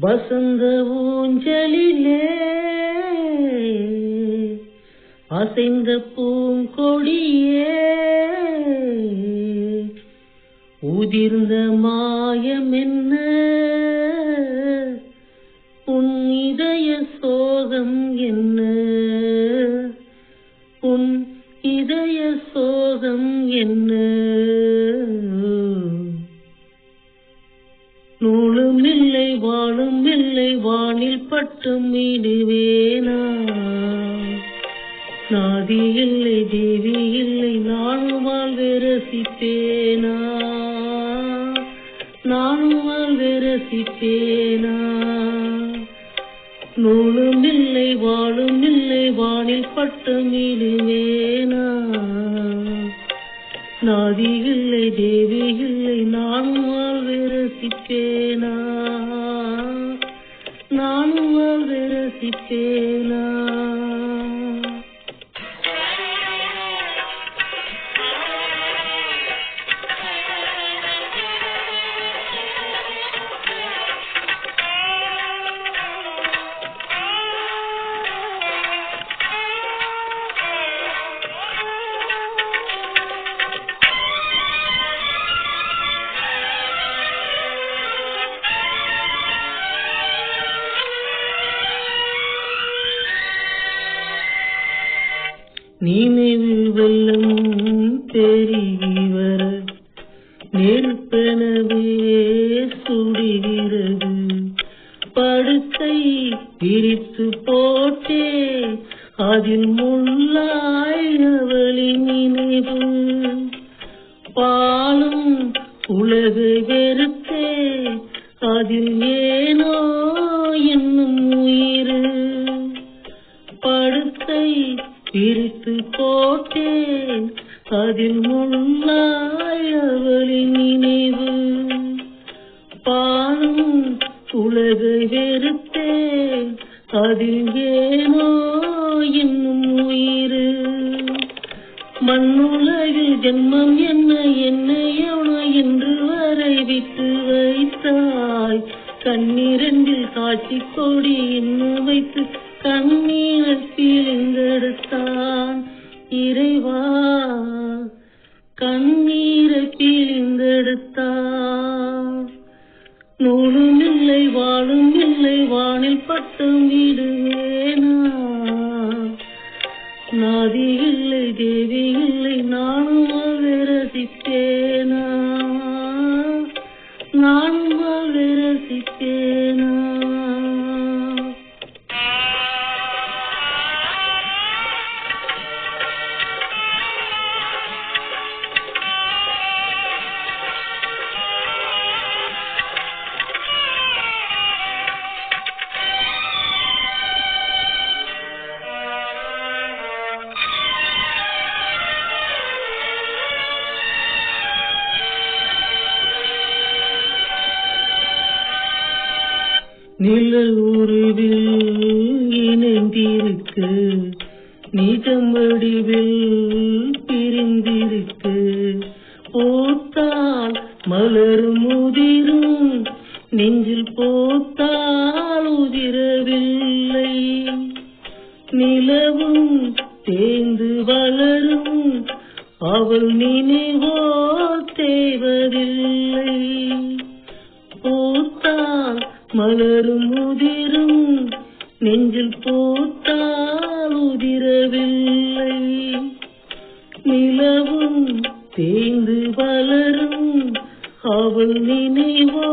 வசந்த ஊஞ்சலிலே அசைந்த பூங்கொடியே உதிர்ந்த மாயம் என்ன உன் இதய சோகம் என்ன உன் இதய சோகம் என்ன நூலும் இல்லை வாழும் இல்லை வானில் பட்டம் இடுவேனா நாதி இல்லை தேவி இல்லை நானும் வாழ்வே ரசிப்பேனா நானும் வாழ்வே ரசிப்பேனா நூலும் இல்லை வாழும் இல்லை வானில் பட்டம் இடுவேனா நாதி இல்லை தேவி இல்லை நானும் வாழ்வே ரசிப்பேனா நானும் வாழ்வே ரசிப்பேனா நினைவில் வெள்ளம் பெருகி வர நெருப்பெனவே சுடுகிறது படுக்கை விரித்து போட்டே அதில் முள்ளாய் அவளின் நினைவு பாலும் உலகை வெறுத்தே அதில் ஏனோ என்னும் உயிர் படுக்கை பிரித்து போட்டேன் அதில் முள்ளாய் அவளின் நினைவு பாலும் உலகை வெறுத்தேன் அதில் ஏனோ என்னும் உயிர் மண்ணுலகில் ஜென்மம் என்ன என்னையவனோ என்று வரை விட்டு வைத்தாய் கண்ணீரண்டில் காட்சி கொடி இன்னும் வைத்து கண்ணீரை பிழிந்தெடுத்தான் இறைவா கண்ணீரை பிழிந்தெடுத்தான் நூலும் இல்லை வாழும் இல்லை வானில் பட்டம் விடுவேனா நாதி இல்லை தேவி இல்லை நானும் வாழ்வே ரசிப்பேனா நானும் வாழ்வே ரசிப்பேனா நிழல் உருவில் இணைந்திருக்கு நிஜம் வடிவில் பிரிந்திருக்கு போத்தால் மலரும் உதிரும் நெஞ்சில் போத்தால் உதிரவில்லை நிலவும் தேய்ந்து வளரும் அவள் நினைவோ தேவதில்லை போத்தால் மலரும் உதிரும் நெஞ்சில் போத்தால் உதிரவில்லை நிலவும் தேய்ந்து வளரும் அவள் நினைவோ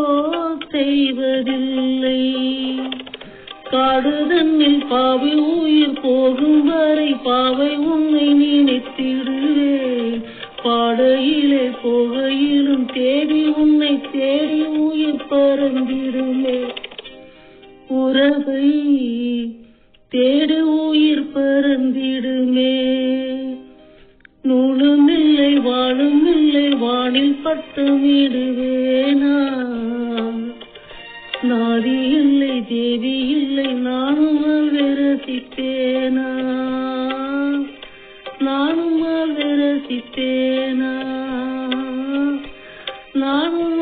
செய்வதில்லை காடுதன்னில் பாவை உயிர் போகும் வரை பாவை உன்னை நினைத்திடுவேன் பாடையிலே போகையிலும் தேடி உன்னை தேடி உயிர் பறந்திடுமே உறவை தேடி உயிர் பறந்திடுமே நூலும் இல்லை வாழும் இல்லை வானில் பட்டம் இடுவேனா நாதி இல்லை தேவி இல்லை நானும் வாழ்வே ரசிப்பேனா நானும் வாழ்வே ரசிப்பேனா நானும்